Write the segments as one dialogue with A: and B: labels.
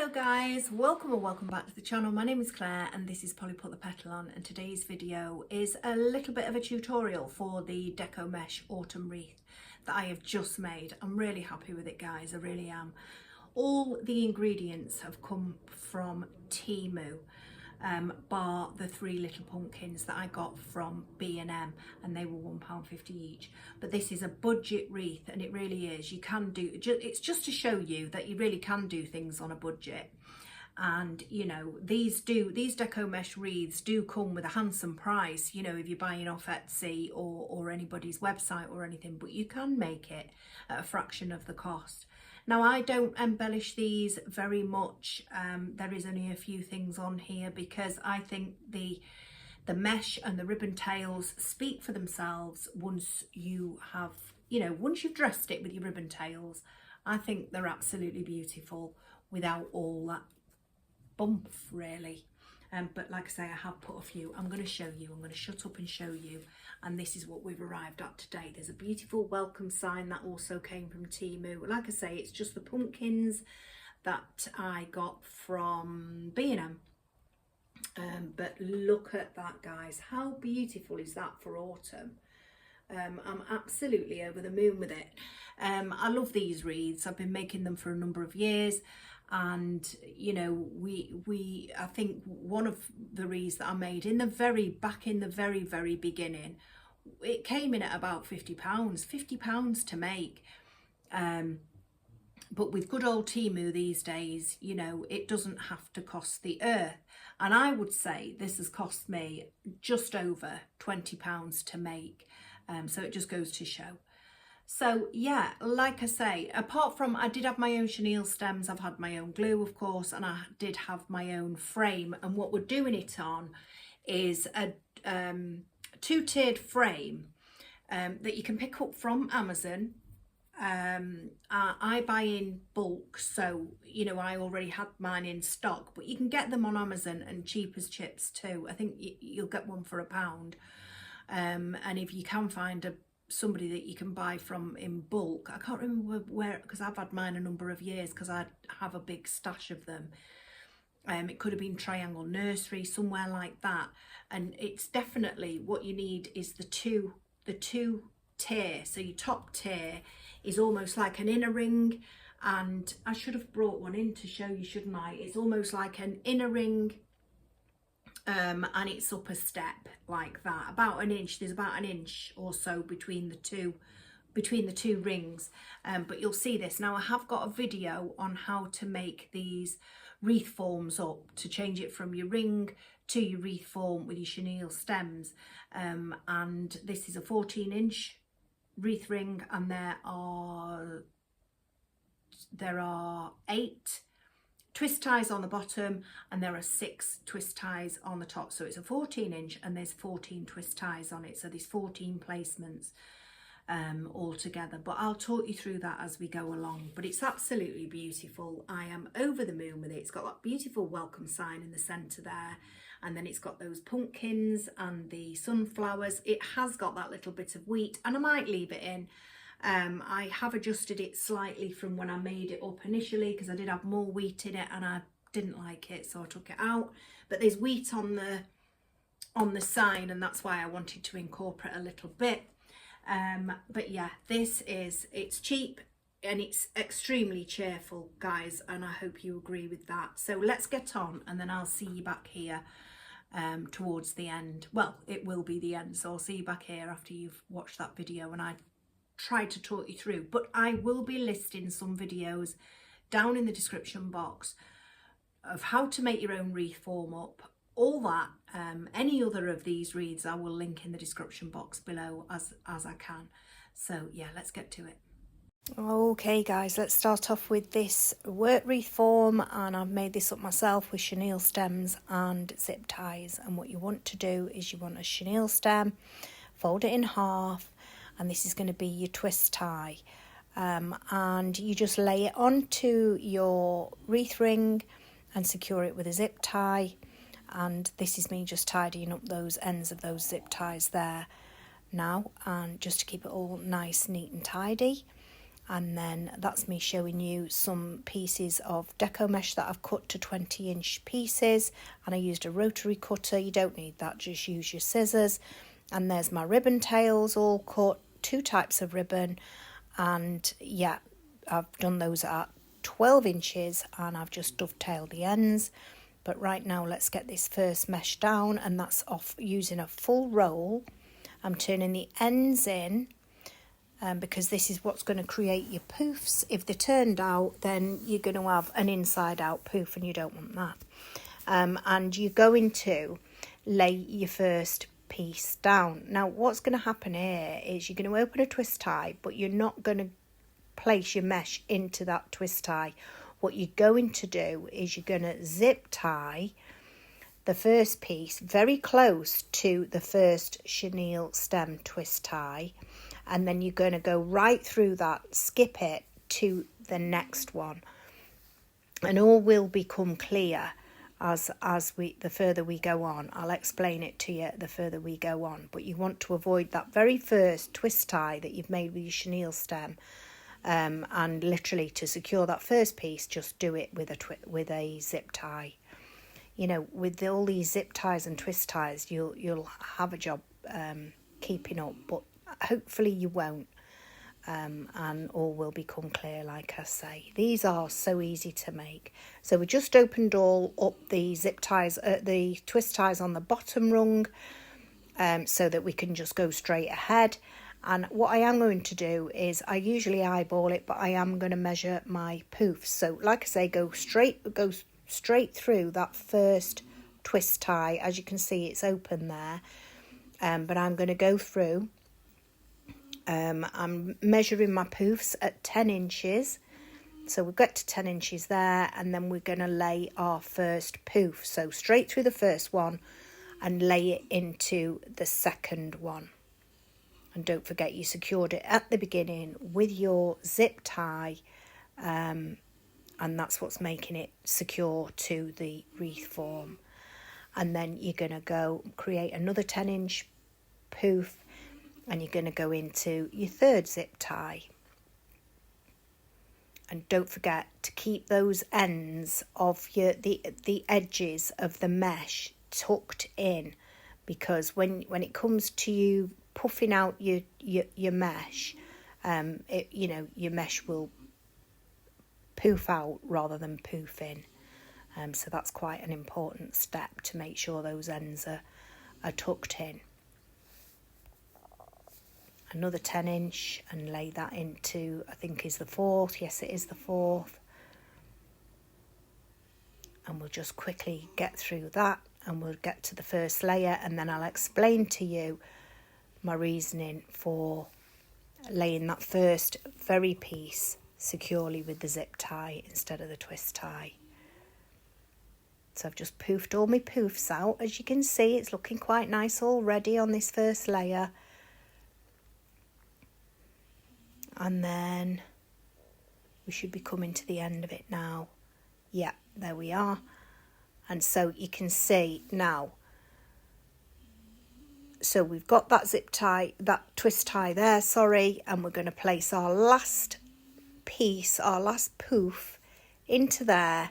A: Hello guys, welcome or welcome back to the channel. My name is Claire and this is Polly Put the Petal On, and today's video is a little bit of a tutorial for the DECOMESH autumn wreath that I have just made. I'm really happy with it guys, I really am. All the ingredients have come from Temu, bar the 3 little pumpkins that I got from B&M, and they were £1.50 each. But this is a budget wreath, and it really is. You can do, it's just to show you that you really can do things on a budget. And you know, these DECOMESH wreaths do come with a handsome price, you know, if you're buying off Etsy or anybody's website or anything, but you can make it at a fraction of the cost. Now, I don't embellish these very much. There is only a few things on here because I think the mesh and the ribbon tails speak for themselves once you have, you know, once you've dressed it with your ribbon tails. I think they're absolutely beautiful without all that bump, really. But like I say, I have put a few. I'm going to show you. I'm going to shut up and show you. And this is what we've arrived at today. There's a beautiful welcome sign that also came from Temu. Like I say, it's just the pumpkins that I got from B&M. But look at that, guys. How beautiful is that for autumn? I'm absolutely over the moon with it. I love these wreaths. I've been making them for a number of years. And you know, I think one of the wreaths that I made in the very beginning, it came in at about £50 to make. But with good old Temu these days, you know, it doesn't have to cost the earth. And I would say this has cost me just over £20 to make. So it just goes to show. So yeah, like I say, apart from I did have my own chenille stems, I've had my own glue of course, and I did have my own frame. And what we're doing it on is a 2-tiered frame that you can pick up from Amazon. I buy in bulk, so you know, I already had mine in stock, but you can get them on Amazon and cheap as chips too. I think you'll get one for £1. And if you can find somebody that you can buy from in bulk, I can't remember where, because I've had mine a number of years because I have a big stash of them. It could have been Triangle Nursery, somewhere like that. And it's definitely what you need is the two tier. So your top tier is almost like an inner ring, and I should have brought one in to show you, shouldn't I? It's almost like an inner ring. And it's up a step like that, about an inch. There's about an inch or so between the two rings. But you'll see this. Now I have got a video on how to make these wreath forms up, to change it from your ring to your wreath form with your chenille stems. And this is a 14-inch wreath ring, and there are 8 twist ties on the bottom, and there are 6 twist ties on the top. So it's a 14-inch and there's 14 twist ties on it, so there's 14 placements all together. But I'll talk you through that as we go along. But it's absolutely beautiful. I am over the moon with it. It's got that beautiful welcome sign in the center there, and then it's got those pumpkins and the sunflowers. It has got that little bit of wheat, and I might leave it in. I have adjusted it slightly from when I made it up initially, because I did have more wheat in it and I didn't like it, so I took it out. But there's wheat on the sign, and that's why I wanted to incorporate a little bit. But yeah, it's cheap and it's extremely cheerful, guys, and I hope you agree with that. So let's get on, and then I'll see you back here towards the end. Well, it will be the end, so I'll see you back here after you've watched that video and I try to talk you through. But I will be listing some videos down in the description box of how to make your own wreath form up, all that. Any other of these wreaths I will link in the description box below as I can. So yeah, let's get to it. Okay guys, let's start off with this work wreath form, and I've made this up myself with chenille stems and zip ties. And what you want to do is you want a chenille stem, fold it in half, and this is going to be your twist tie, and you just lay it onto your wreath ring and secure it with a zip tie. And this is me just tidying up those ends of those zip ties there now, and just to keep it all nice, neat and tidy. And then that's me showing you some pieces of DECOMESH that I've cut to 20-inch pieces, and I used a rotary cutter. You don't need that, just use your scissors. And there's my ribbon tails all cut, 2 types of ribbon, and yeah, I've done those at 12 inches and I've just dovetailed the ends. But right now let's get this first mesh down, and that's off using a full roll. I'm turning the ends in because this is what's going to create your poofs. If they're turned out, then you're going to have an inside out poof, and you don't want that. And you're going to lay your first piece down. Now what's going to happen here is you're going to open a twist tie, but you're not going to place your mesh into that twist tie. What you're going to do is you're going to zip tie the first piece very close to the first chenille stem twist tie, and then you're going to go right through that, skip it to the next one, and all will become clear as the further we go on. I'll explain it to you the further we go on, but you want to avoid that very first twist tie that you've made with your chenille stem, and literally to secure that first piece, just do it with a zip tie. You know, with all these zip ties and twist ties, you'll have a job keeping up, but hopefully you won't, and all will become clear. Like I say, these are so easy to make. So we just opened all up the zip ties, the twist ties on the bottom rung, so that we can just go straight ahead. And what I am going to do is, I usually eyeball it, but I am going to measure my poofs. So like I say, go straight through that first twist tie. As you can see, it's open there, but I'm going to go through. I'm measuring my poofs at 10 inches. So we'll get to 10 inches there, and then we're going to lay our first poof. So straight through the first one and lay it into the second one. And don't forget, you secured it at the beginning with your zip tie, and that's what's making it secure to the wreath form. And then you're going to go create another 10-inch poof, and you're going to go into your third zip tie. And don't forget to keep those ends of the edges of the mesh tucked in, because when it comes to you puffing out your mesh, your mesh will poof out rather than poof in. So that's quite an important step, to make sure those ends are tucked in. Another 10-inch and lay that into, I think is the fourth. Yes, it is the fourth. And we'll just quickly get through that, and we'll get to the first layer, and then I'll explain to you my reasoning for laying that first very piece securely with the zip tie instead of the twist tie. So I've just poofed all my poofs out. As you can see, it's looking quite nice already on this first layer. And then we should be coming to the end of it now. Yeah, there we are. And so you can see now, so we've got that zip tie, that twist tie there, and we're going to place our last piece, our last poof into there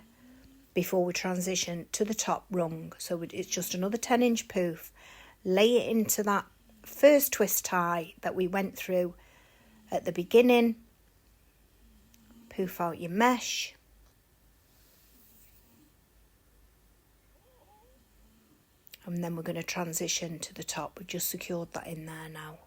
A: before we transition to the top rung. So it's just another 10-inch poof. Lay it into that first twist tie that we went through at the beginning. Poof out your mesh. And then we're going to transition to the top. We've just secured that in there now.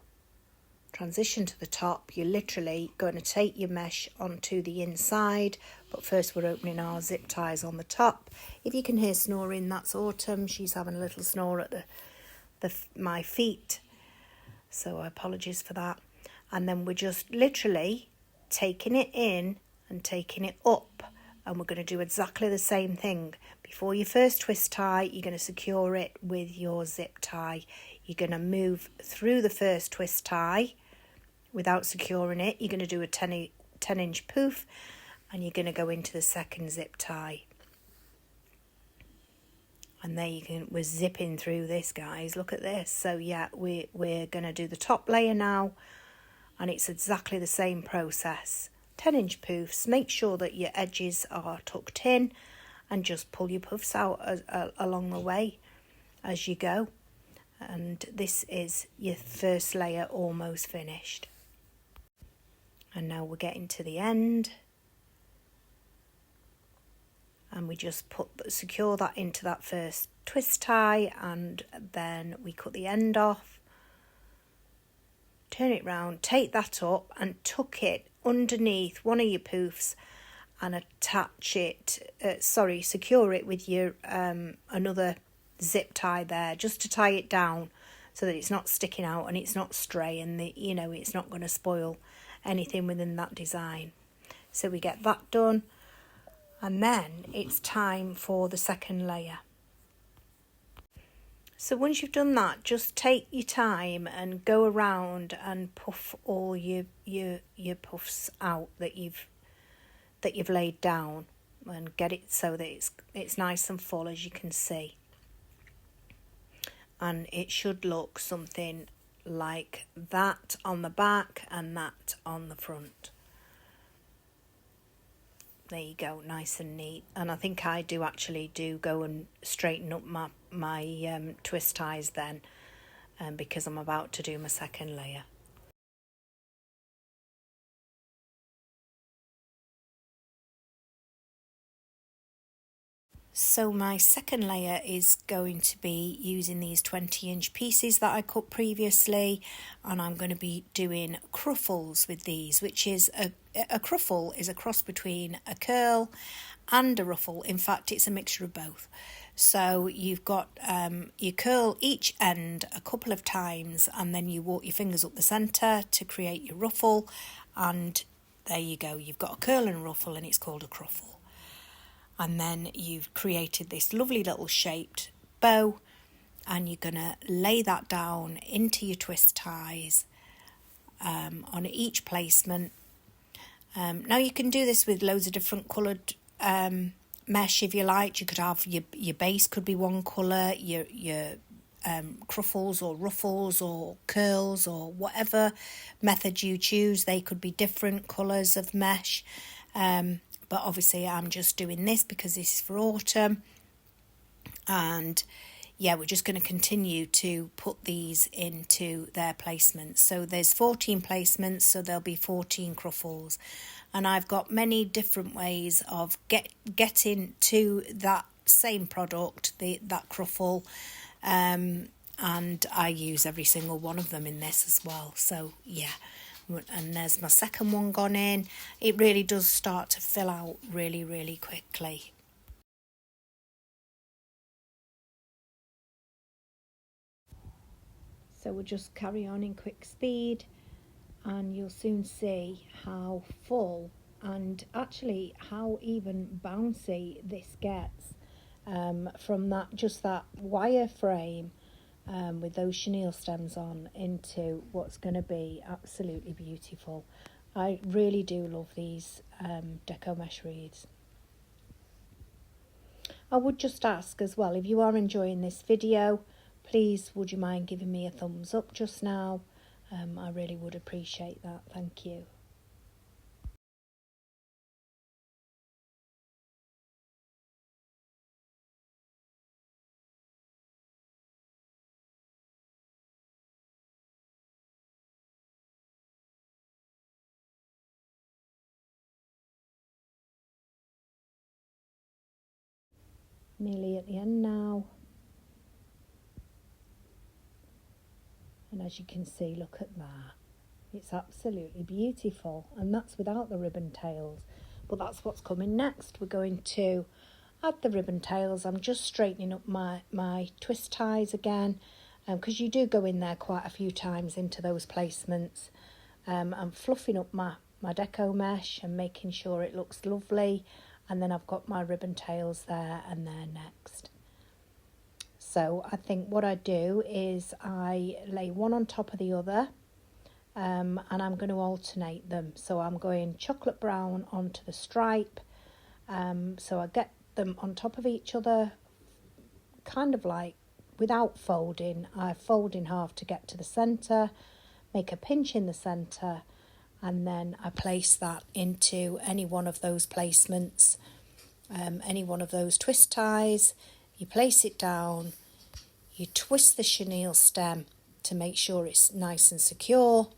A: Transition to the top. You're literally going to take your mesh onto the inside, but first we're opening our zip ties on the top. If you can hear snoring, that's Autumn. She's having a little snore at my feet, so apologies for that. And then we're just literally taking it in and taking it up, and we're going to do exactly the same thing. Before your first twist tie, you're going to secure it with your zip tie. You're going to move through the first twist tie without securing it. You're going to do a 10-inch poof, and you're going to go into the second zip tie. And there we're zipping through this, guys. Look at this. So yeah, we're going to do the top layer now, and it's exactly the same process. 10-inch poofs. Make sure that your edges are tucked in and just pull your puffs out along the way as you go. And this is your first layer almost finished. And now we're getting to the end. And we just secure that into that first twist tie, and then we cut the end off. Turn it round, take that up and tuck it underneath one of your poofs and attach it, secure it with your another zip tie there, just to tie it down so that it's not sticking out and it's not stray, and it's not going to spoil anything within that design. So we get that done, and then it's time for the second layer. So once you've done that, just take your time and go around and puff all your puffs out that you've laid down, and get it so that it's nice and full, as you can see. And it should look something like that on the back and that on the front. There you go, nice and neat. And I think I do go and straighten up my twist ties then, because I'm about to do my second layer. So my second layer is going to be using these 20-inch pieces that I cut previously, and I'm going to be doing cruffles with these, which is a cruffle is a cross between a curl and a ruffle. In fact, it's a mixture of both. So you've got you curl each end a couple of times, and then you walk your fingers up the centre to create your ruffle, and there you go. You've got a curl and a ruffle, and it's called a cruffle. And then you've created this lovely little shaped bow, and you're going to lay that down into your twist ties on each placement. Now you can do this with loads of different coloured mesh if you like. You could have your base could be one colour, your cruffles or ruffles or curls or whatever method you choose. They could be different colours of mesh. But obviously I'm just doing this because this is for autumn. And yeah, we're just going to continue to put these into their placements. So there's 14 placements, so there'll be 14 cruffles. And I've got many different ways of getting to that same product, that cruffle. And I use every single one of them in this as well. So yeah. And there's my second one gone in. It really does start to fill out really, really quickly. So we'll just carry on in quick speed, and you'll soon see how full and actually how even bouncy this gets from that wire frame with those chenille stems on into what's going to be absolutely beautiful. I really do love these DECOMESH wreaths. I would just ask as well, if you are enjoying this video, please would you mind giving me a thumbs up just now? I really would appreciate that. Thank you. Nearly at the end now. And as you can see, look at that. It's absolutely beautiful. And that's without the ribbon tails. But that's what's coming next. We're going to add the ribbon tails. I'm just straightening up my twist ties again, because you do go in there quite a few times into those placements. I'm fluffing up my DECOMESH and making sure it looks lovely. And then I've got my ribbon tails there and there next. So I think what I do is I lay one on top of the other, and I'm going to alternate them. So I'm going chocolate brown onto the stripe. So I get them on top of each other, kind of like without folding. I fold in half to get to the centre, make a pinch in the centre, and then I place that into any one of those placements, any one of those twist ties. You place it down, you twist the chenille stem to make sure it's nice and secure.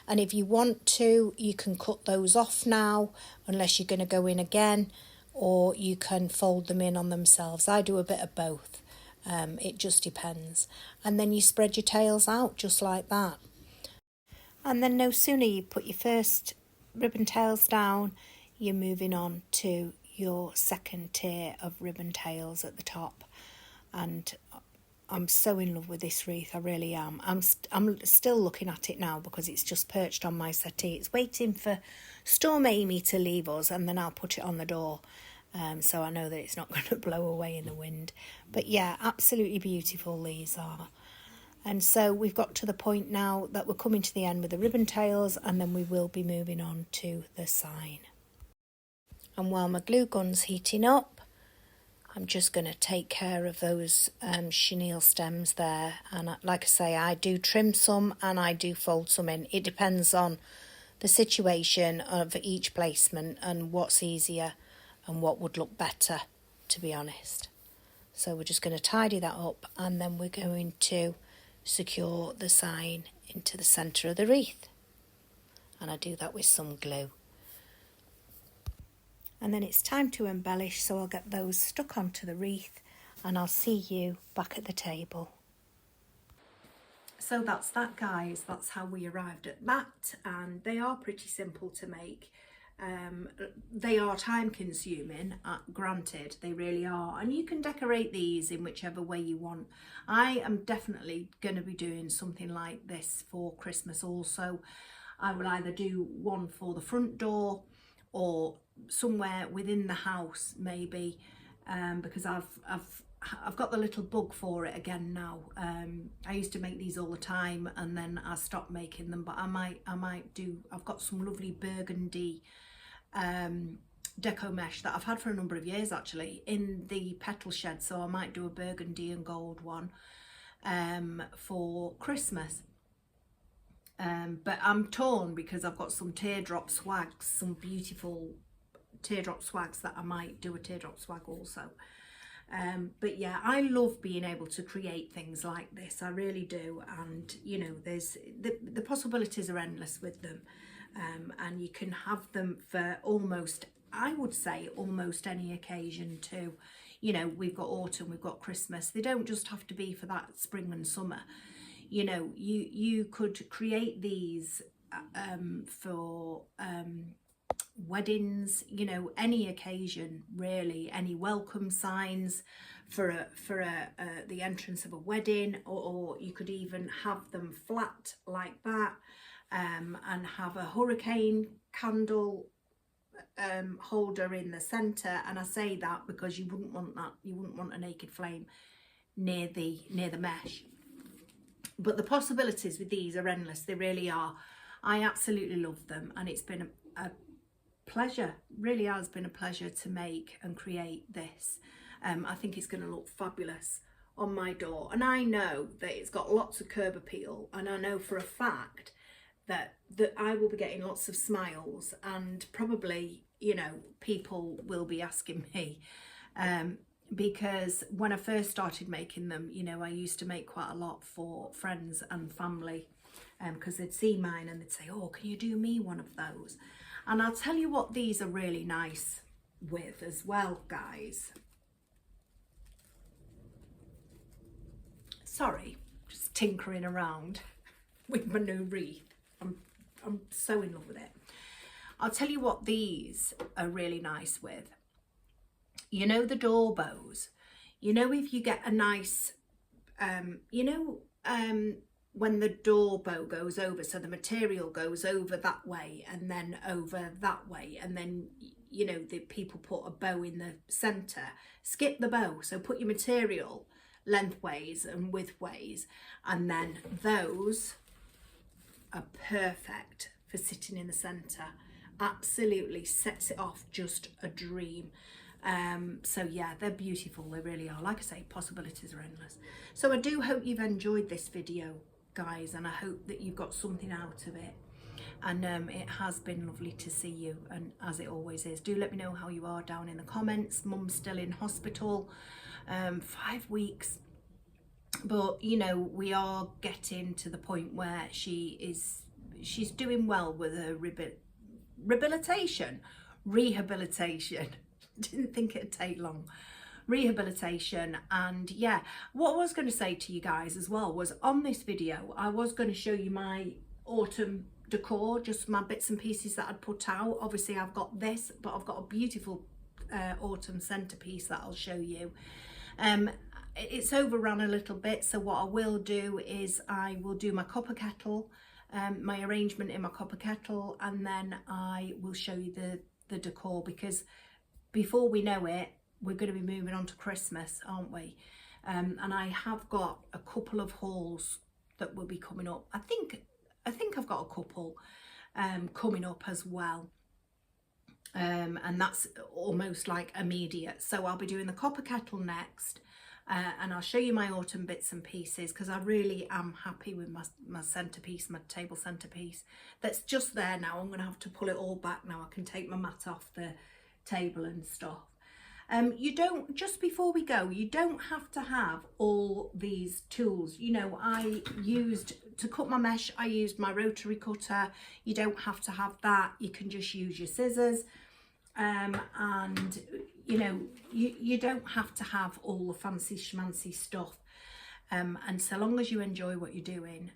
A: And if you want to, you can cut those off now, unless you're going to go in again, or you can fold them in on themselves. I do a bit of both. It just depends. And then you spread your tails out just like that. And then no sooner you put your first ribbon tails down, you're moving on to your second tier of ribbon tails at the top. And I'm so in love with this wreath, I really am. I'm still looking at it now because it's just perched on my settee. It's waiting for Storm Amy to leave us, and then I'll put it on the door, so I know that it's not going to blow away in the wind. But yeah, absolutely beautiful these are. And so we've got to the point now that we're coming to the end with the ribbon tails, and then we will be moving on to the sign. And while my glue gun's heating up, I'm just going to take care of those chenille stems there. And like I say, I do trim some and I do fold some in. It depends on the situation of each placement and what's easier and what would look better, to be honest. So we're just going to tidy that up, and then we're going to secure the sign into the centre of the wreath. And I do that with some glue. And then it's time to embellish, so I'll get those stuck onto the wreath, and I'll see you back at the table. So that's that, guys. That's how we arrived at that, and they are pretty simple to make. They are time consuming, granted, they really are, and you can decorate these in whichever way you want. I am definitely going to be doing something like this for Christmas also. I will either do one for the front door or somewhere within the house maybe, because I've got the little bug for it again now. I used to make these all the time and then I stopped making them, but I might do. I've got some lovely burgundy DECOMESH that I've had for a number of years actually in the petal shed, so I might do a burgundy and gold one for Christmas. But I'm torn because I've got some teardrop swags, some beautiful teardrop swags that I might do a teardrop swag also. But yeah, I love being able to create things like this, I really do. And you know, there's the possibilities are endless with them, and you can have them for almost, I would say, almost any occasion too. You know, we've got autumn, we've got Christmas. They don't just have to be for that spring and summer. You know, you could create these for weddings, you know, any occasion really, any welcome signs for the entrance of a wedding, or you could even have them flat like that, and have a hurricane candle holder in the center. And I say that because you wouldn't want a naked flame near the mesh. But the possibilities with these are endless, they really are. I absolutely love them, and it's been a pleasure, really has been a pleasure to make and create this. I think it's going to look fabulous on my door, and I know that it's got lots of curb appeal, and I know for a fact that I will be getting lots of smiles, and probably, you know, people will be asking me, because when I first started making them, you know, I used to make quite a lot for friends and family, because they'd see mine and they'd say, oh, can you do me one of those? And I'll tell you what these are really nice with as well, guys. Sorry, just tinkering around with my new wreath. I'm so in love with it. I'll tell you what these are really nice with. You know, the door bows, you know, if you get a nice, you know, when the door bow goes over, so the material goes over that way and then over that way, and then, you know, the people put a bow in the center. Skip the bow, so put your material lengthways and widthways, and then those are perfect for sitting in the center. Absolutely sets it off just a dream. So yeah, they're beautiful, they really are. Like I say, possibilities are endless. So I do hope you've enjoyed this video, guys, and I hope that you've got something out of it. and it has been lovely to see you, and as it always is. Do let me know how you are down in the comments. Mum's still in hospital, 5 weeks, but you know, we are getting to the point where she's doing well with her rehabilitation. Didn't think it'd take long. Rehabilitation. And yeah, what I was going to say to you guys as well was, on this video I was going to show you my autumn decor, just my bits and pieces that I'd put out. Obviously I've got this, but I've got a beautiful autumn centerpiece that I'll show you. It's overrun a little bit, so what I will do is I will do my copper kettle, my arrangement in my copper kettle, and then I will show you the decor, because before we know it, we're going to be moving on to Christmas, aren't we? And I have got a couple of hauls that will be coming up. I think I've got a couple coming up as well, and that's almost like immediate. So I'll be doing the copper kettle next, and I'll show you my autumn bits and pieces, because I really am happy with my centerpiece, my table centerpiece that's just there now. I'm going to have to pull it all back now. I can take my mat off the table and stuff. You don't, just before we go, you don't have to have all these tools. You know, I used, to cut my mesh, I used my rotary cutter. You don't have to have that. You can just use your scissors. And you know, you don't have to have all the fancy schmancy stuff. And so long as you enjoy what you're doing,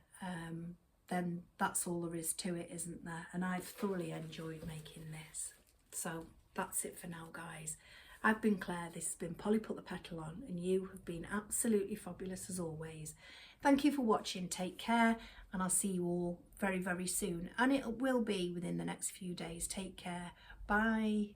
A: then that's all there is to it, isn't there? And I've thoroughly enjoyed making this. So that's it for now, guys. I've been Claire, this has been Polly Put the Petal On, and you have been absolutely fabulous as always. Thank you for watching, take care, and I'll see you all very, very soon. And it will be within the next few days. Take care, bye.